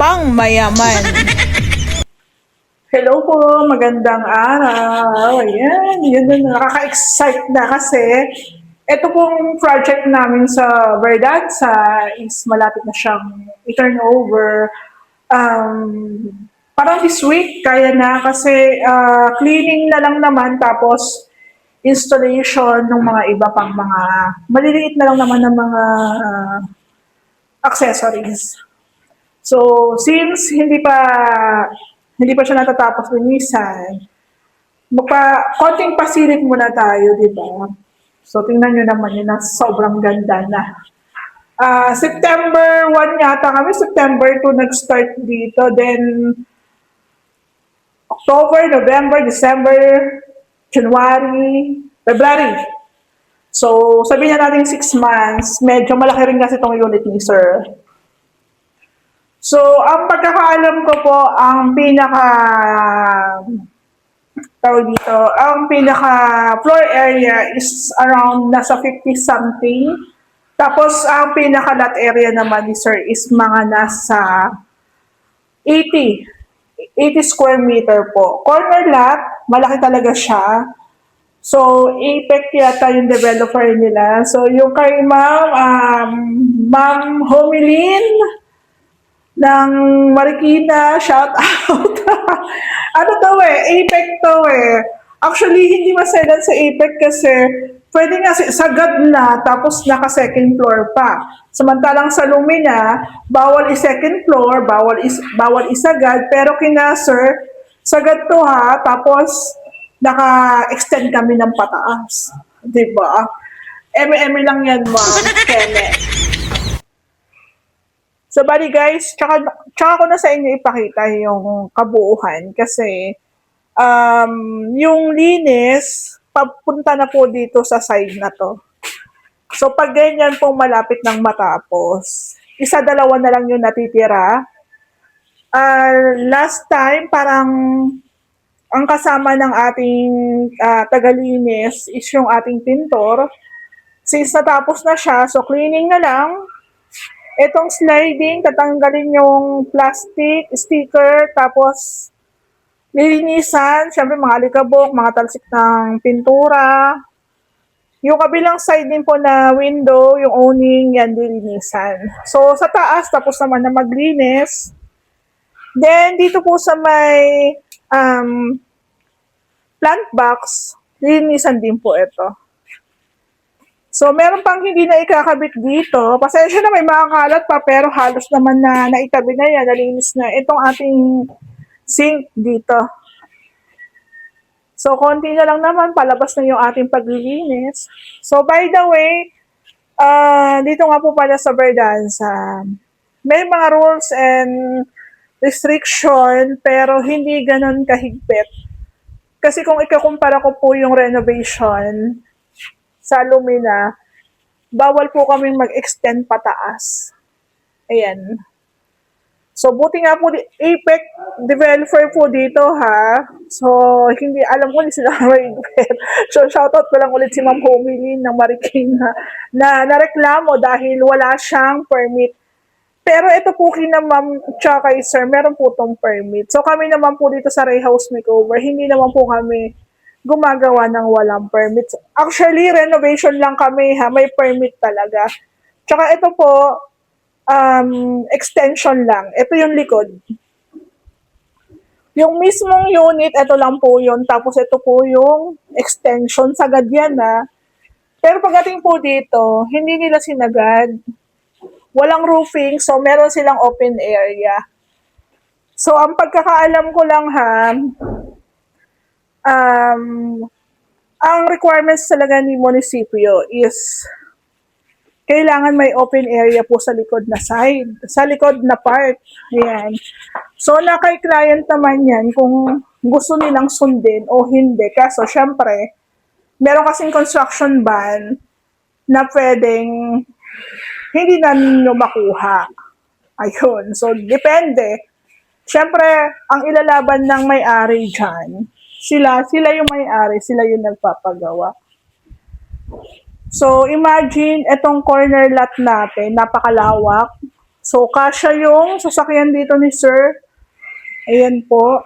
pangmayaman. Hello po, magandang araw. Ayan, yun na, nakaka-excite na kasi ito pong project namin sa Verdanza is malapit na siyang i-turn over. Parang this week, kaya na kasi cleaning na lang naman tapos installation ng mga iba pang mga maliliit na lang naman ng mga accessories. So, since hindi pa siya natatapos linisan, konting pasilip muna tayo, di ba? So, tingnan nyo naman yun na sobrang ganda na. September 1 yata kami, September 2 nag-start dito. Then, October, November, December, January, February. So, sabihin na natin 6 months. Medyo malaki rin kasi itong unit ni Sir. So, ang pagkakaalam ko po, ang pinaka floor area is around nasa 50 something. Tapos, ang pinaka lot area naman ni Sir is mga nasa 80. 80 square meter po. Corner lot, malaki talaga siya. So, Apex yata yung developer nila. So, yung kay Ma'am Homilin, ng Marikina, shout out. Ano to Apex to Actually, hindi maselan sa Apex kasi pwede nga sagad na tapos naka second floor pa. Samantalang sa Lumina, bawal i-second floor, bawal isagad, pero kina Sir, sagad to ha, tapos naka-extend kami ng pataas. 'Di ba? Eme-eme lang yan, ma'am. Kenneth. So, bali guys, tsaka ko na sa inyo ipakita yung kabuuhan kasi yung linis, papunta na po dito sa side na to. So, pag ganyan pong malapit ng matapos, isa, dalawa na lang yung natitira. Last time, parang ang kasama ng ating tagalinis is yung ating pintor. Since natapos na siya, so cleaning na lang. Itong sliding, tatanggalin yung plastic, sticker, tapos lilinisan, syempre mga alikabok, mga talsik ng pintura. Yung kabilang side din po na window, yung owning, yan lilinisan. So, sa taas, tapos naman na maglinis. Then, dito po sa may plant box, lilinisan din po ito. So, meron pang hindi na ikakabit dito. Pasensya na may mga kalat pa, pero halos naman na naitabi na yan, nalinis na. Itong ating sink dito. So, konti na lang naman, palabas na yung ating paglilinis. So, by the way, dito nga po pala sa Verdanza, may mga rules and restriction, pero hindi ganun kahigpit. Kasi kung ikakumpara ko po yung renovation sa Lumina, bawal po kaming mag-extend pataas. Ayan. So, buti nga po, Apex developer po dito, ha? So, hindi, alam ko, hindi sila mag-invent. So, shoutout ko lang ulit si Ma'am Homilin ng Marikina na nareklamo dahil wala siyang permit. Pero ito po kina Ma'am tsaka kay Sir, meron po tong permit. So, kami naman po dito sa Ray House Makeover, hindi naman po kami gumagawa ng walang permit. Actually, renovation lang kami ha, may permit talaga. Tsaka ito po, extension lang. Ito yung likod. Yung mismong unit, ito lang po yun. Tapos ito po yung extension, sagad yan ha. Pero pagdating po dito, hindi nila sinagad. Walang roofing, so meron silang open area. So, ang pagkakaalam ko lang ha, ang requirements talaga ni munisipyo is kailangan may open area po sa likod na side, sa likod na part. Ayan. So, na kay client naman yan kung gusto nilang sundin o hindi. Kaso, syempre, meron kasing construction ban na pwedeng hindi na ninyo makuha. Ayun. So, depende. Syempre, ang ilalaban ng may-ari dyan, sila yung may-ari, sila yung nagpapagawa. So, imagine, itong corner lot natin, napakalawak. So, kasya yung sasakyan dito ni Sir. Ayan po.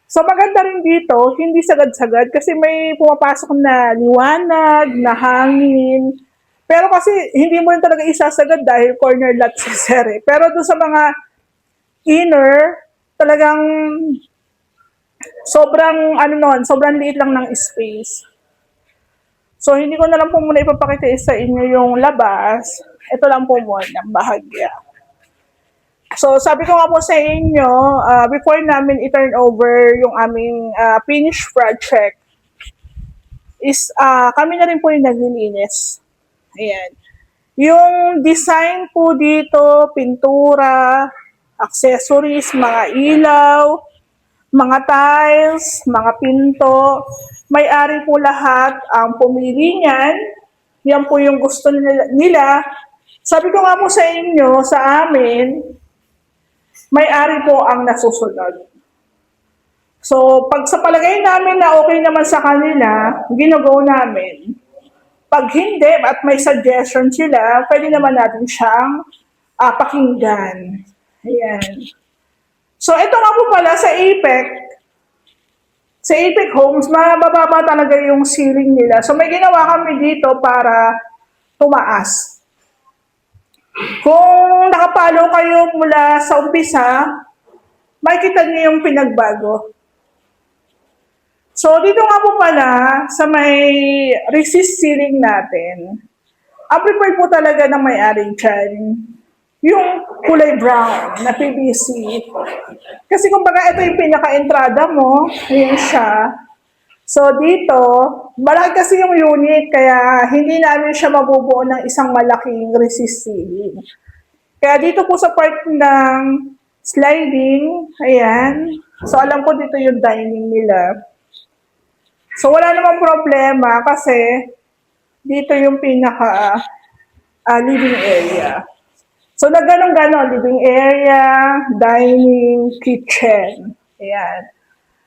So, maganda rin dito, hindi sagad-sagad kasi may pumapasok na liwanag, na hangin. Pero kasi hindi mo rin talaga isasagad dahil corner lot si Sir eh. Pero doon sa mga inner, talagang sobrang ano nun, sobrang liit lang ng space. So, hindi ko na lang po muna ipapakita sa inyo yung labas. Ito lang po muna ang bahagya. So, sabi ko nga po sa inyo, before namin i-turn over yung aming finished project, is kami na rin po yung naglilinis. Ayan. Yung design po dito, pintura, accessories, mga ilaw, mga tiles, mga pinto, may-ari po lahat ang pumili niyan. Yan po yung gusto nila. Sabi ko nga po sa inyo, sa amin, may-ari po ang nasusunod. So, pag sa palagay namin na okay naman sa kanila, gino-go namin. Pag hindi at may suggestion sila, pwede naman natin siyang pakinggan. Ayan. So, ito nga po pala sa Apex Homes, mababa talaga yung ceiling nila. So, may ginawa kami dito para tumaas. Kung nakapalo kayo mula sa umpisa, makikita niyo yung pinagbago. So, dito nga po pala, sa may resist ceiling natin, ang preferred po talaga ng may-ari dyan, yung kulay brown na PVC. Kasi kumbaga ito yung pinaka-entrada mo, yun siya. So, dito, malaki kasi yung unit, kaya hindi namin siya mabubuo ng isang malaking resist ceiling. Kaya dito po sa part ng sliding, ayan. So, alam ko dito yung dining nila. So, wala namang problema kasi dito yung pinaka living area. So, nagganon-ganon, living area, dining, kitchen. Ayan.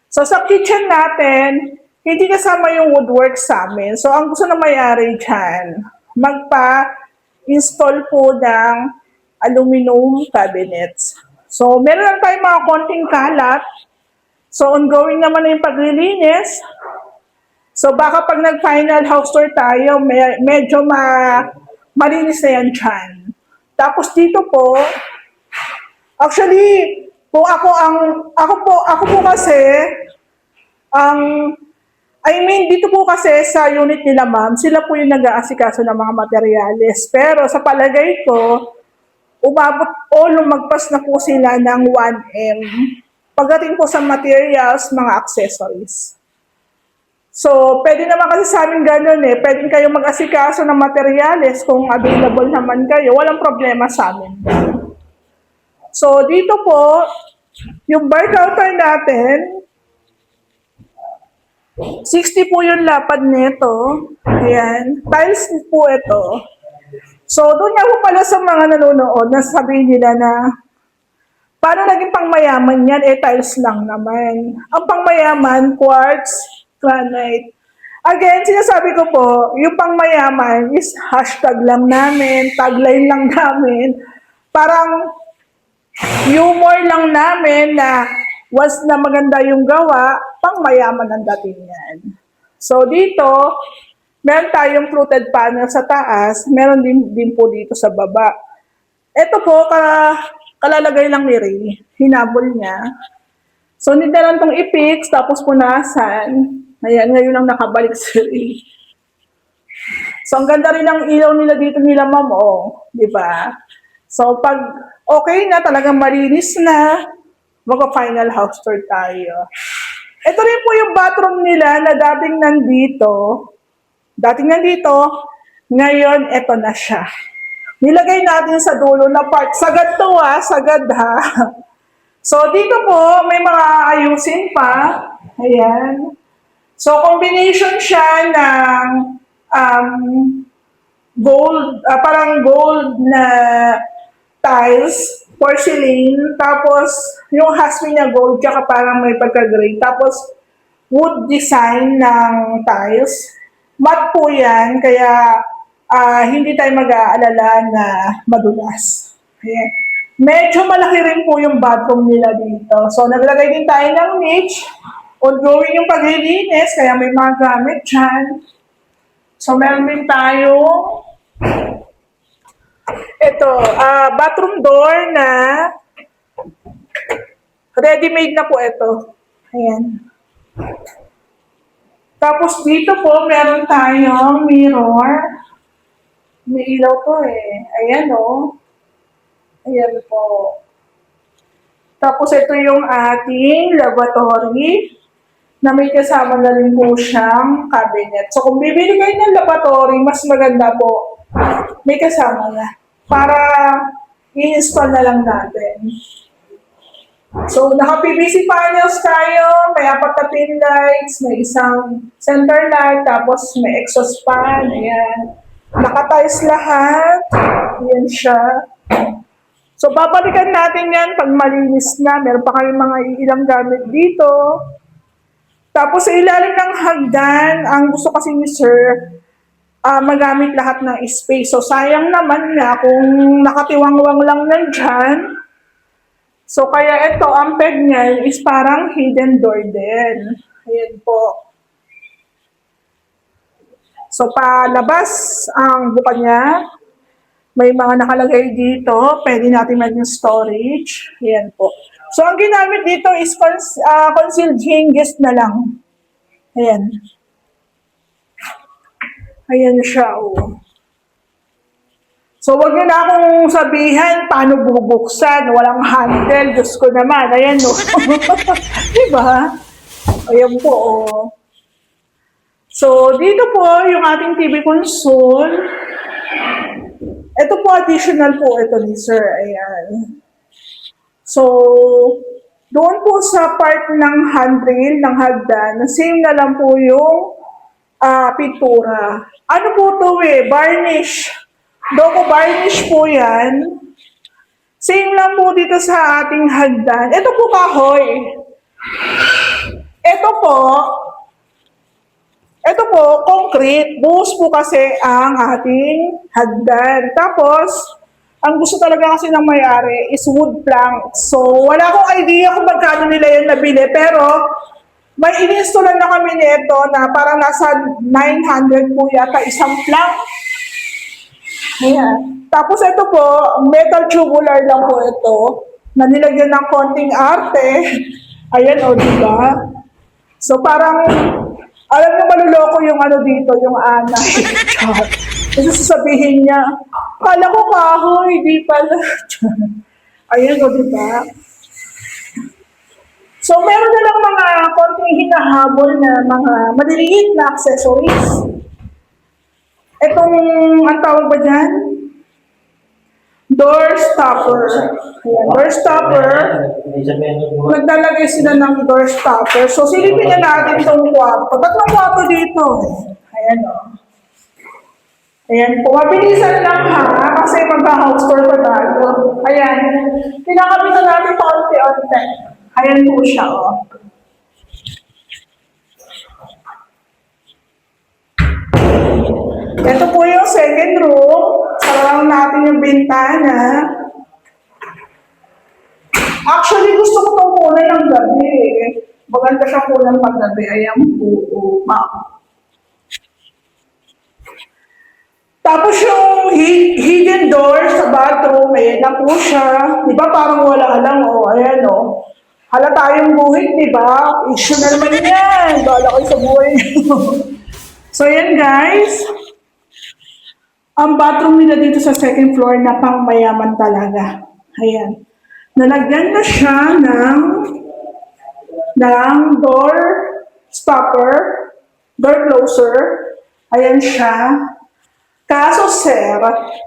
So, sa kitchen natin, hindi kasama yung woodwork sa amin. So, ang gusto na may-ari dyan, magpa-install po ng aluminum cabinets. So, meron lang tayong mga konting kalat. So, ongoing naman na yung paglilinis. So, baka pag nag-final house tour tayo, medyo malinis na yan dyan. Tapos dito po, actually, kung ako po kasi, dito po kasi sa unit nila ma'am, sila po yung nag-aasikaso ng mga materyales. Pero sa palagay ko, umabot o lumagpas na po sila ng 1M. Pagdating po sa materials, mga accessories. So, pwede naman kasi sa amin ganun eh. Pwede kayong mag-asikaso ng materyales kung available naman kayo. Walang problema sa amin. So, dito po, yung bar counter natin, 60 po yung lapad nito. Ayan. Tiles po ito. So, doon nga po pala sa mga nanonood, nasasabihin nila na paano naging pangmayaman yan? Tiles lang naman. Ang pangmayaman, quartz, granite. Again, sinasabi ko po, yung pangmayaman is hashtag lang namin, tagline lang namin. Parang humor lang namin na once na maganda yung gawa, pangmayaman ang dating yan. So dito, meron tayong fluted panel sa taas, meron din po dito sa baba. Ito po, kalalagay lang ni Ray, hinabol niya. So, hindi na lang itong i-fix, tapos punasan. Ayan, ngayon lang nakabalik si Ray. So, ang ganda rin ng ilaw nila dito nila, ma'am, oh. Di ba? So, pag okay na, talagang malinis na, mag-final house tour tayo. Ito rin po yung bathroom nila na dating nandito. Ngayon, eto na siya. Nilagay natin sa dulo na part. Sagad to sagad ha. So, dito po, may mga ayusin pa. Ayan. So, combination siya ng gold, parang gold na tiles, porcelain, tapos yung hasmi niya gold, tsaka parang may pagka-gray. Tapos, wood design ng tiles. Matte po yan, kaya hindi tayo mag-aalala na madulas. Ayan. Medyo malaki rin po yung bathroom nila dito. So, naglagay din tayo ng niche. Ongoing yung paglilinis, kaya may mga gamit dyan. So, meron din tayong ito, bathroom door na ready-made na po ito. Ayan. Tapos dito po, meron tayong mirror. May ilaw to eh. Ayan o. Oh. Ayan po. Tapos ito yung ating lavatory na may kasama na rin po siyang cabinet. So kung bibili kayo ng lavatory, mas maganda po. May kasama na. Para i-install na lang natin. So naka-PVC panels tayo, may 4 na pin lights, may isang center light, tapos may exhaust fan. Ayan. Naka-tiles lahat. Ayan siya. So, babalikan natin yan pag malinis na. Meron pa kayong mga ilang gamit dito. Tapos, sa ilalim ng hagdan, ang gusto kasi ni Sir, magamit lahat ng space. So, sayang naman na kung nakatiwangwang lang nandyan. So, kaya ito, ang peg niya is parang hidden door din. Ayan po. So, palabas ang buka niya. May mga nakalagay dito. Pwede natin maging storage. Ayan po. So, ang ginamit dito is concealed hinges na lang. Ayan. Ayan siya, oh. So, wag nyo na akong sabihan paano bubuksan. Walang handle. Diyos ko naman. Ayan, oh. Diba? Ayan po, oh. So, dito po yung ating TV console. Ito po, additional po ito ni Sir. Ayan. So, doon po sa part ng handrail, ng hagdan, same na lang po yung pintura. Ano po ito eh? Varnish. Doko varnish po yan. Same lang po dito sa ating hagdan. Ito po kahoy. Ito po, concrete. Buhos po kasi ang ating hagdan. Tapos, ang gusto talaga kasi ng may-ari is wood plank. So, wala akong idea kung magkano nila yan nabili. Pero, may in-installan na kami nito na parang nasa 900 po yata isang plank. Ayan. Tapos ito po, metal tubular lang po ito. Na nilagyan ng konting arte. Ayan o, diba? So, parang alam mo, maluloko yung ano dito, yung anay. Kasi sasabihin niya, kala ko kahoy, di pala. Ayan o, diba? So, meron na lang mga konting hinahabol na mga maliliit na accessories. Itong, ang tawag ba dyan? Door stopper. Ayan, door stopper. Naglalagay sila ng door stopper. So, silipin na natin itong kwarto. Ba't may kwarto dito? Ayan o. Ayan po. Mabilisan lang ha. Kasi magka-house tour pa tayo. Ayan. Kinakapitan natin paunti-unti. Ayan po siya o. Ito po yung second room. Sarang natin yung bintana. Actually, gusto ko itong kulay ng gabi. Maganda siya kulay ng paggabi. Ayan po. Tapos yung hidden door sa bathroom, na po siya. Di ba parang wala lang, o. Ayan, o. Halata yung buhit, di ba? Issue na naman yan. Bala kayo sa buhay. So, yan guys. Ang bathroom nila dito sa second floor na pang mayaman talaga. Ayan. Nalagyan na siya ng door stopper, door closer. Ayan siya. Kaso sir,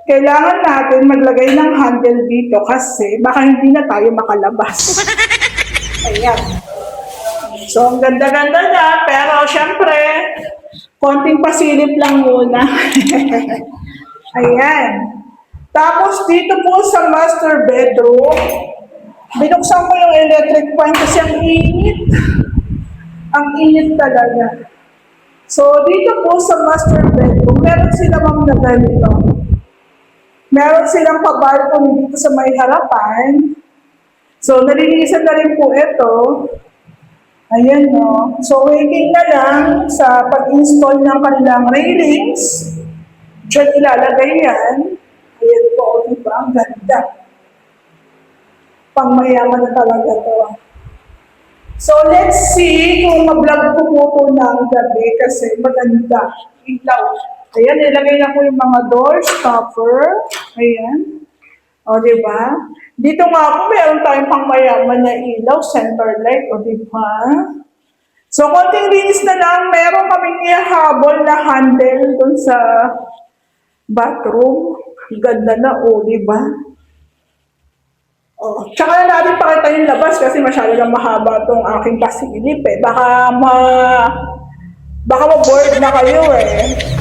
kailangan natin maglagay ng handle dito kasi baka hindi na tayo makalabas. Ayan. So, ang ganda-ganda na, pero syempre, konting pasilip lang muna. Ayan. Tapos dito po sa master bedroom, binuksan ko yung electric fan kasi ang init. Ang init talaga. So dito po sa master bedroom, meron sila na ganito. Meron silang pa-balcony dito sa may harapan. So, nalinisan na rin po ito. Ayan, no. So, waiting na lang sa pag-install ng kanilang railings. Diyan ilalagay yan. Ayan po, diba? Ang ganda. Pangmayaman na talaga to. So, let's see kung ma-vlog ko po ito ng gabi kasi maganda. Ilaw. Ayan, ilagay na po yung mga door stopper. Ayan. O, di ba? Dito nga po, meron tayong pangmayaman na ilaw, center light. O, di ba? So, konting linis na lang. Meron kaming ihabol na handle dun sa bathroom. Ganda na, o, di ba? Oh, tsaka na natin pakita yung labas kasi masyado lang mahaba tong aking pasilip eh. Baka ma-board na kayo eh.